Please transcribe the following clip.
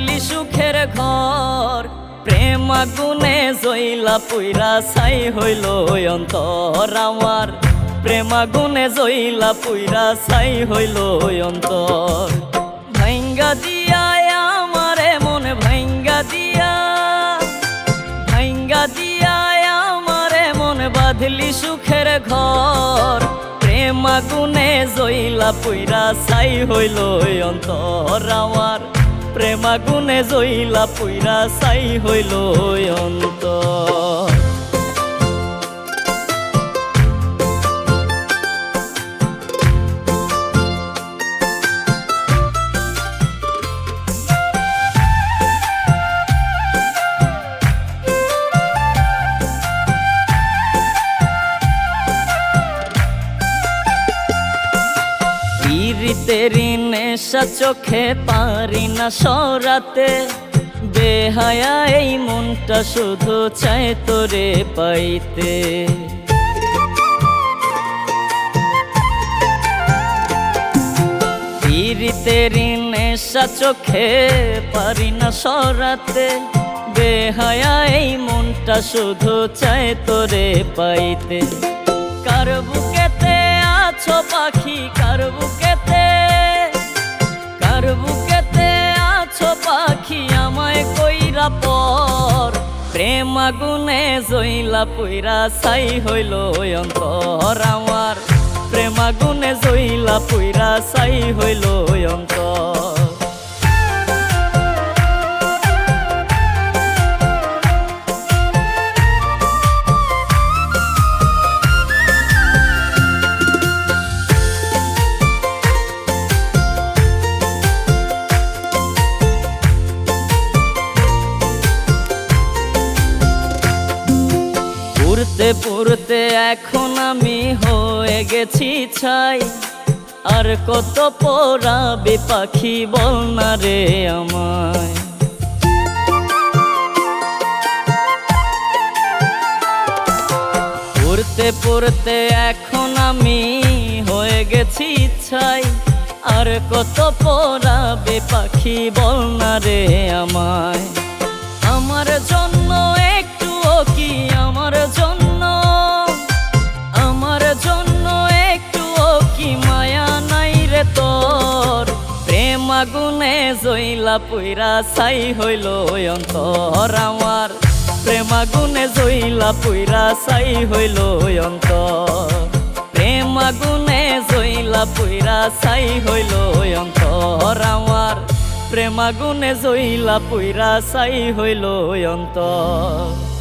বাঁধলি সুখের ঘর, প্রেম আগুনে জইলা পুইরা ছাই হইল অন্তর আমার, প্রেম আগুনে জইলা পুইরা ছাই হইল অন্তর। ভাঙ্গা দিয়া আমারে মন ভাঙ্গা দিয়া, ভাঙ্গা দিয়া আমারে মন বাঁধলি সুখের ঘর, প্রেম আগুনে জইলা পুইরা ছাই হইল অন্তর আমার, প্রেম আগুনে জইলা পুইরা ছাই হইল অন্তর। তেরি নেশা চোখে পারি না সরাতে, বেহায়া এই মনটা শুধু চায় তোরে পাইতে। তেরি নেশা চোখে পারি না সরাতে, বেহায়া এই মনটা শুধু চায় তোরে পাইতে। কার বুকেতে আছো পাখি, কার বুকেতে, কার বুকেতে আছো পাখি আমায় কইরা পর, প্রেম আগুনে জইলা পুইরা ছাই হইল অন্তর আমার, প্রেম আগুনে জইলা পুইরা ছাই হইল অন্তর। পুরতে পুরতে এখন আমি হয়ে গেছি ছাই, আর কত পোড়াবে পাখি বল না রে আমায়। পুরতে পুরতে এখন আমি হয়ে গেছি ছাই, আর কত পোড়াবে পাখি বল না রে আমায়। আমার জন্য একটুও কি, আমার জন্য, আমার জন্য একটুও কি মায়া নাই রে তোর, প্রেম আগুনে জইলা পুইরা ছাই হইল অন্তর আমার, প্রেম আগুনে জইলা পুইরা ছাই হইল অন্তর, প্রেম আগুনে জইলা পুইরা ছাই হইল অন্তর আমার, প্রেম আগুনে জইলা পুইরা ছাই হইল অন্তর।